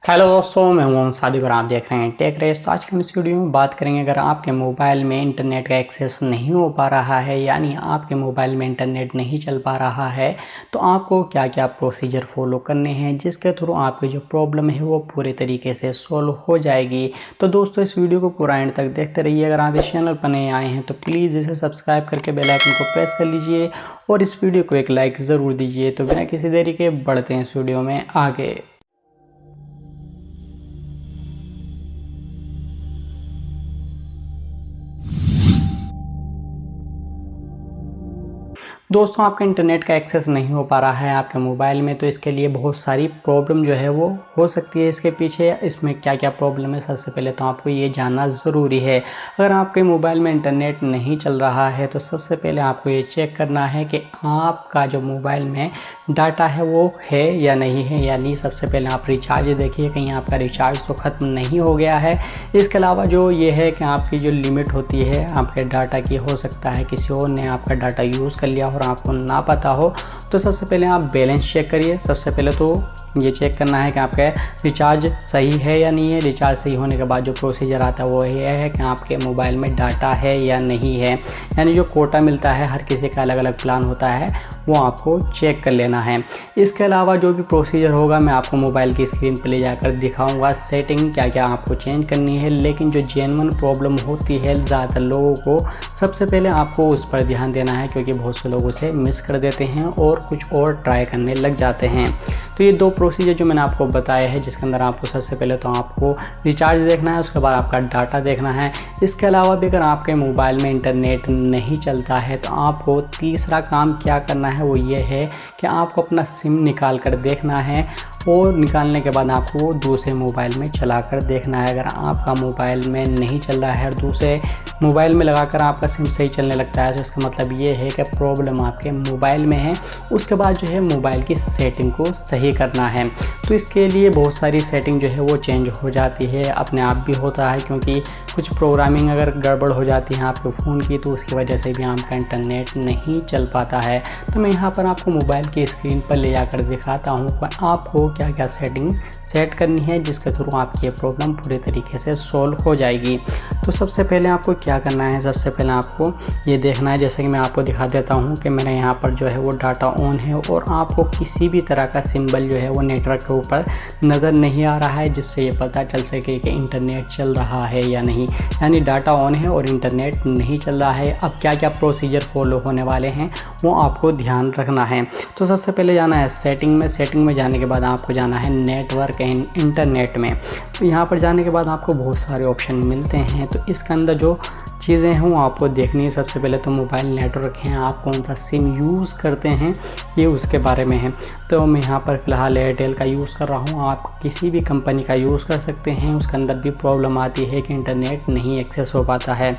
Hello दोस्तों, मैं हूं सादिक और आप देख रहे हैं टेक रेस। तो आज की हम इस वीडियो में बात करेंगे, अगर आपके मोबाइल में इंटरनेट का एक्सेस नहीं हो पा रहा है, यानी आपके मोबाइल में इंटरनेट नहीं चल पा रहा है, तो आपको क्या क्या प्रोसीजर फॉलो करने हैं जिसके थ्रू आपकी जो प्रॉब्लम है वो पूरे तरीके से सॉल्व हो जाएगी। तो दोस्तों, इस वीडियो को पूरा एंड तक देखते रहिए। अगर आप इस चैनल पर नए आए हैं तो प्लीज़ इसे सब्सक्राइब करके बेल आइकन को प्रेस कर लीजिए और इस वीडियो को एक लाइक ज़रूर दीजिए। तो बिना किसी देरी के बढ़ते हैं इस वीडियो में आगे। दोस्तों, आपका इंटरनेट का एक्सेस नहीं हो पा रहा है आपके मोबाइल में, तो इसके लिए बहुत सारी प्रॉब्लम जो है वो हो सकती है। इसके पीछे इसमें क्या क्या प्रॉब्लम है, सबसे पहले तो आपको ये जानना ज़रूरी है। अगर आपके मोबाइल में इंटरनेट नहीं चल रहा है तो सबसे पहले आपको ये चेक करना है कि आपका जो मोबाइल में डाटा है वो है या नहीं है। यानी सबसे पहले आप रिचार्ज देखिए, कहीं आपका रिचार्ज तो ख़त्म नहीं हो गया है। इसके अलावा जो ये है कि आपकी जो लिमिट होती है आपके डाटा की, हो सकता है किसी और ने आपका डाटा यूज़ कर लिया और आपको ना पता हो। तो सबसे पहले आप बैलेंस चेक करिए। सबसे पहले तो ये चेक करना है कि आपका रिचार्ज सही है या नहीं है। रिचार्ज सही होने के बाद जो प्रोसीजर आता है वो ये है कि आपके मोबाइल में डाटा है या नहीं है। यानी जो कोटा मिलता है, हर किसी का अलग अलग प्लान होता है, वो आपको चेक कर लेना है। इसके अलावा जो भी प्रोसीजर होगा मैं आपको मोबाइल की स्क्रीन पर ले जाकर दिखाऊंगा सेटिंग क्या क्या आपको चेंज करनी है। लेकिन जो जेन्युइन प्रॉब्लम होती है ज़्यादातर लोगों को, सबसे पहले आपको उस पर ध्यान देना है, क्योंकि बहुत से लोग उसे मिस कर देते हैं और कुछ और ट्राई करने लग जाते हैं। तो ये दो प्रोसीजर जो मैंने आपको बताया है, जिसके अंदर आपको सबसे पहले तो आपको रिचार्ज देखना है, उसके बाद आपका डाटा देखना है। इसके अलावा भी अगर आपके मोबाइल में इंटरनेट नहीं चलता है तो आपको तीसरा काम क्या करना है, वो ये है कि आपको अपना सिम निकाल कर देखना है और निकालने के बाद आपको वो दूसरे मोबाइल में चला कर देखना है। अगर आपका मोबाइल में नहीं चल रहा है और दूसरे मोबाइल में लगाकर आपका सिम सही चलने लगता है, तो इसका मतलब ये है कि प्रॉब्लम आपके मोबाइल में है। उसके बाद जो है मोबाइल की सेटिंग को सही करना है। तो इसके लिए बहुत सारी सेटिंग जो है वो चेंज हो जाती है, अपने आप भी होता है, क्योंकि कुछ प्रोग्रामिंग अगर गड़बड़ हो जाती है आपके फ़ोन की तो उसकी वजह से भी आपका इंटरनेट नहीं चल पाता है। तो मैं यहाँ पर आपको मोबाइल की स्क्रीन पर ले जाकर दिखाता हूँ कि आपको क्या क्या सेटिंग सेट करनी है जिसके थ्रू आपकी ये प्रॉब्लम पूरे तरीके से सॉल्व हो जाएगी। तो सबसे पहले आपको क्या करना है, सबसे पहले आपको ये देखना है, जैसे कि मैं आपको दिखा देता हूँ कि मेरे यहाँ पर जो है वो डाटा ऑन है और आपको किसी भी तरह का सिंबल जो है वो नेटवर्क के ऊपर नज़र नहीं आ रहा है, जिससे ये पता चल सके कि इंटरनेट चल रहा है या नहीं। यानी डाटा ऑन है और इंटरनेट नहीं चल रहा है। अब क्या क्या प्रोसीजर फॉलो होने वाले हैं वो आपको ध्यान रखना है। तो सबसे पहले जाना है सेटिंग में। सेटिंग में जाने के बाद आपको जाना है नेटवर्क एंड इंटरनेट में। तो यहाँ पर जाने के बाद आपको बहुत सारे ऑप्शन मिलते हैं। तो इसके अंदर जो चीज़ें हैं वो आपको देखनी है। सबसे पहले तो मोबाइल नेटवर्क है, आप कौन सा सिम यूज़ करते हैं ये उसके बारे में है। तो मैं यहाँ पर फ़िलहाल एयरटेल का यूज़ कर रहा हूँ, आप किसी भी कंपनी का यूज़ कर सकते हैं। उसके अंदर भी प्रॉब्लम आती है कि इंटरनेट नहीं एक्सेस हो पाता है।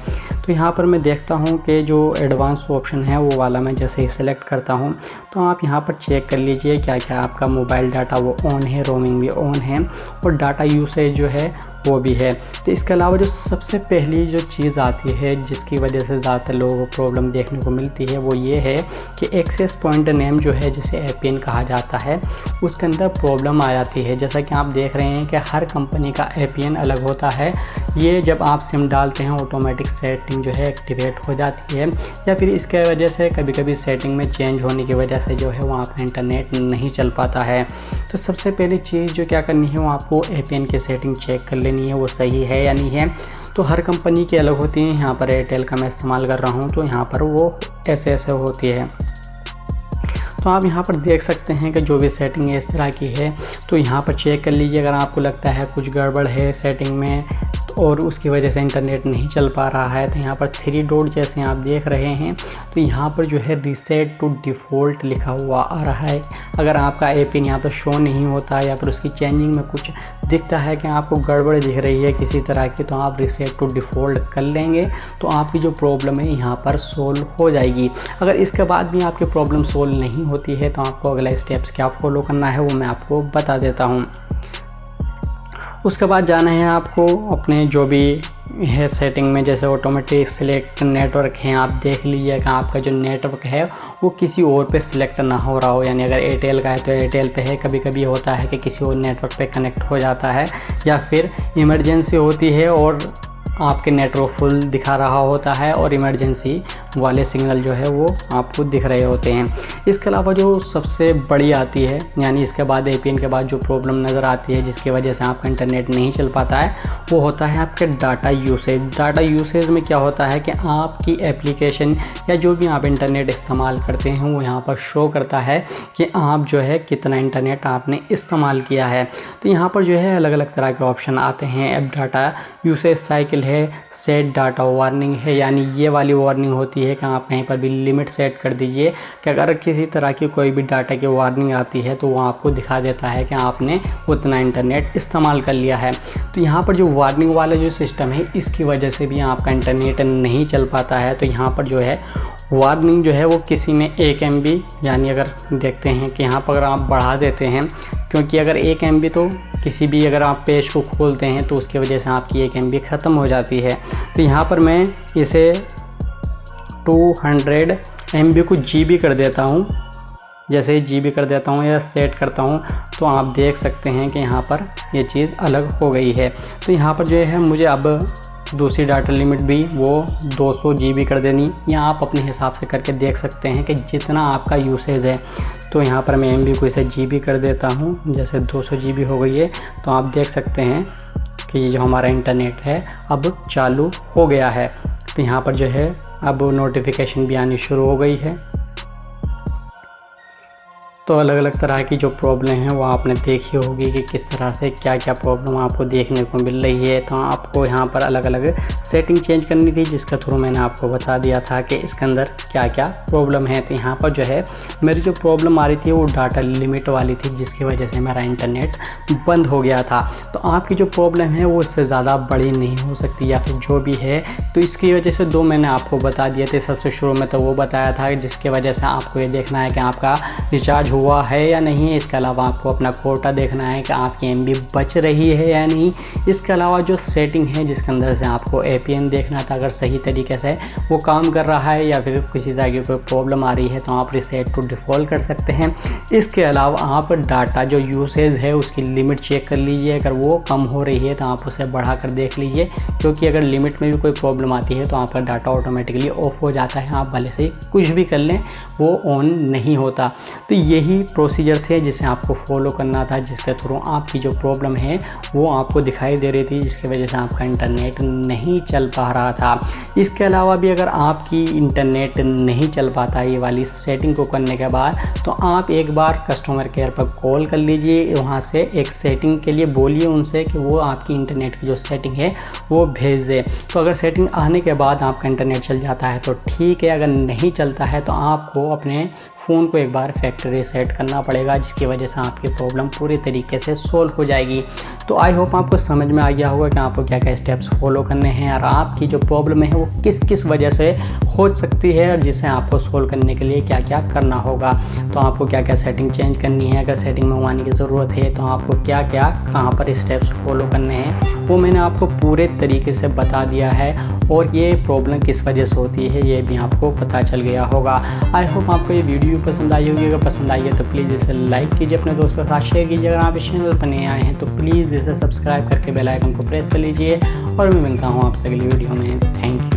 तो यहाँ पर मैं देखता हूँ कि जो एडवांस ऑप्शन है वो वाला मैं जैसे ही सेलेक्ट करता हूँ तो आप यहाँ पर चेक कर लीजिए क्या क्या आपका मोबाइल डाटा वो ऑन है, रोमिंग भी ऑन है और डाटा यूसेज जो है वो भी है। तो इसके अलावा जो सबसे पहली जो चीज़ आती है जिसकी वजह से ज़्यादातर लोगों को प्रॉब्लम देखने को मिलती है वो ये है कि एक्सेस पॉइंट नेम जो है, जिसे एपीएन कहा जाता है, उसके अंदर प्रॉब्लम आ जाती है। जैसा कि आप देख रहे हैं कि हर कंपनी का एपीएन अलग होता है। ये जब आप सिम डालते हैं ऑटोमेटिक सेटिंग जो है एक्टिवेट हो जाती है, या फिर इसके वजह से कभी कभी सेटिंग में चेंज होने की वजह से जो है वहाँ पर इंटरनेट नहीं चल पाता है। तो सबसे पहली चीज़ जो क्या करनी है वो आपको एपीएन की सेटिंग चेक कर लेनी है, वो सही है या नहीं है। तो हर कंपनी की अलग होती है। यहाँ पर एयरटेल का मैं इस्तेमाल कर रहा हूँ तो यहाँ पर वो ऐसे होती है। तो आप यहाँ पर देख सकते हैं कि जो भी सेटिंग है इस तरह की है। तो यहाँ पर चेक कर लीजिए, अगर आपको लगता है कुछ गड़बड़ है सेटिंग में और उसकी वजह से इंटरनेट नहीं चल पा रहा है, तो यहाँ पर 3 डॉट जैसे आप देख रहे हैं तो यहाँ पर जो है रीसेट टू डिफ़ॉल्ट लिखा हुआ आ रहा है। अगर आपका एपीएन यहाँ पर शो नहीं होता या फिर उसकी चेंजिंग में कुछ दिखता है कि आपको गड़बड़ दिख रही है किसी तरह की, तो आप रीसेट टू डिफ़ॉल्ट कर लेंगे तो आपकी जो प्रॉब्लम है यहाँ पर सोल्व हो जाएगी। अगर इसके बाद भी आपकी प्रॉब्लम सोल्व नहीं होती है तो आपको अगला स्टेप्स क्या फॉलो करना है वो मैं आपको बता देता हूँ। उसके बाद जाना है आपको अपने जो भी है सेटिंग में, जैसे ऑटोमेटिक सिलेक्ट नेटवर्क है, आप देख लीजिएगा आपका जो नेटवर्क है वो किसी और पे सिलेक्ट ना हो रहा हो। यानी अगर एयरटेल का है तो एयरटेल पे है, कभी कभी होता है कि किसी और नेटवर्क पे कनेक्ट हो जाता है, या फिर इमरजेंसी होती है और आपके नेटवर्क फुल दिखा रहा होता है और इमरजेंसी वाले सिग्नल जो है वो आपको दिख रहे होते हैं। इसके अलावा जो सबसे बड़ी आती है, यानी इसके बाद APN के बाद जो प्रॉब्लम नज़र आती है जिसकी वजह से आपका इंटरनेट नहीं चल पाता है, वो होता है आपके डाटा यूसेज। डाटा यूसेज में क्या होता है कि आपकी एप्लीकेशन या जो भी आप इंटरनेट इस्तेमाल करते हैं वो यहाँ पर शो करता है कि आप जो है कितना इंटरनेट आपने इस्तेमाल किया है। तो यहाँ पर जो है अलग अलग तरह के ऑप्शन आते हैं। ऐप डाटा यूसेज साइकिल है, सेट डाटा वार्निंग है, यानी ये वाली वार्निंग होती है कि आप कहीं पर भी लिमिट सेट कर दीजिए कि अगर किसी तरह की कोई भी डाटा की वार्निंग आती है तो वो आपको दिखा देता है कि आपने उतना इंटरनेट इस्तेमाल कर लिया है। तो यहाँ पर जो वार्निंग वाला जो सिस्टम है इसकी वजह से भी आपका इंटरनेट नहीं चल पाता है। तो यहाँ पर जो है वार्निंग जो है वो किसी में 1 MB, यानी अगर देखते हैं कि यहाँ पर अगर आप बढ़ा देते हैं, क्योंकि अगर 1 MB तो किसी भी अगर आप पेज को खोलते हैं तो उसकी वजह से आपकी 1 MB ख़त्म हो जाती है। तो यहाँ पर मैं इसे 200 MB को GB कर देता हूँ। जैसे ही GB कर देता हूँ या सेट करता हूँ तो आप देख सकते हैं कि यहाँ पर ये चीज़ अलग हो गई है। तो यहाँ पर जो है मुझे अब दूसरी डाटा लिमिट भी वो 200 GB कर देनी, या आप अपने हिसाब से करके देख सकते हैं कि जितना आपका यूसेज है। तो यहाँ पर मैं MB को इसे GB कर देता हूँ, जैसे 200 GB हो गई है। तो आप देख सकते हैं कि ये जो हमारा इंटरनेट है अब चालू हो गया है। तो यहाँ पर जो है अब नोटिफिकेशन भी आनी शुरू हो गई है। तो अलग अलग तरह की जो प्रॉब्लम है वो आपने देखी होगी कि किस तरह से क्या क्या प्रॉब्लम आपको देखने को मिल रही है। तो आपको यहाँ पर अलग अलग सेटिंग चेंज करनी थी, जिसके थ्रू मैंने आपको बता दिया था कि इसके अंदर क्या क्या प्रॉब्लम है। तो यहाँ पर जो है मेरी जो प्रॉब्लम आ रही थी वो डाटा लिमिट वाली थी, जिसकी वजह से मेरा इंटरनेट बंद हो गया था। तो आपकी जो प्रॉब्लम है वो इससे ज़्यादा बड़ी नहीं हो सकती, या फिर जो भी है। तो इसकी वजह से 2 मैंने आपको बता दिए थे। सबसे शुरू में तो वो बताया था जिसकी वजह से आपको ये देखना है कि आपका रिचार्ज हुआ है या नहीं है। इसके अलावा आपको अपना कोटा देखना है कि आपकी MB बच रही है या नहीं। इसके अलावा जो सेटिंग है जिसके अंदर से आपको APN देखना था, अगर सही तरीके से वो काम कर रहा है या फिर किसी तरह की कोई प्रॉब्लम आ रही है तो आप रीसेट टू डिफ़ॉल्ट कर सकते हैं। इसके अलावा आप डाटा जो यूसेज है उसकी लिमिट चेक कर लीजिए, अगर वो कम हो रही है तो आप उसे बढ़ा कर देख लीजिए, क्योंकि अगर लिमिट में भी कोई प्रॉब्लम आती है तो आपका डाटा ऑटोमेटिकली ऑफ हो जाता है। आप भले से कुछ भी कर लें वो ऑन नहीं होता। तो यही प्रोसीजर थे जिसे आपको फॉलो करना था, जिसके थ्रू आपकी जो प्रॉब्लम है वो आपको दिखाई दे रही थी, जिसकी वजह से आपका इंटरनेट नहीं चल पा रहा था। इसके अलावा भी अगर आपकी इंटरनेट नहीं चल पाता ये वाली सेटिंग को करने के बाद, तो आप एक बार कस्टमर केयर पर कॉल कर लीजिए, वहाँ से एक सेटिंग के लिए बोलिए उनसे कि वो आपकी इंटरनेट की जो सेटिंग है वो भेज दे। तो अगर सेटिंग आने के बाद आपका इंटरनेट चल जाता है तो ठीक है, अगर नहीं चलता है तो आपको अपने फ़ोन को एक बार फैक्ट्री रीसेट करना पड़ेगा, जिसकी वजह से आपकी प्रॉब्लम पूरी तरीके से सोल्व हो जाएगी। तो आई होप आपको समझ में आ गया होगा कि आपको क्या क्या स्टेप्स फॉलो करने हैं और आपकी जो प्रॉब्लम है वो किस किस वजह से हो सकती है और जिसे आपको सोल्व करने के लिए क्या क्या करना होगा। तो आपको क्या क्या सेटिंग चेंज करनी है, अगर सेटिंग मंगवाने की ज़रूरत है तो आपको क्या क्या कहाँ पर स्टेप्स फॉलो करने हैं वो मैंने आपको पूरे तरीके से बता दिया है, और ये प्रॉब्लम किस वजह से होती है ये भी आपको पता चल गया होगा। आई होप आपको ये वीडियो पसंद आई होगी। अगर पसंद आई है तो प्लीज़ इसे लाइक कीजिए, अपने दोस्तों के साथ शेयर कीजिए। अगर आप इस चैनल पर नए आए हैं तो प्लीज़ इसे सब्सक्राइब करके बेल आइकन को प्रेस कर लीजिए, और मैं मिलता हूँ आपसे अगली वीडियो में। Thank you.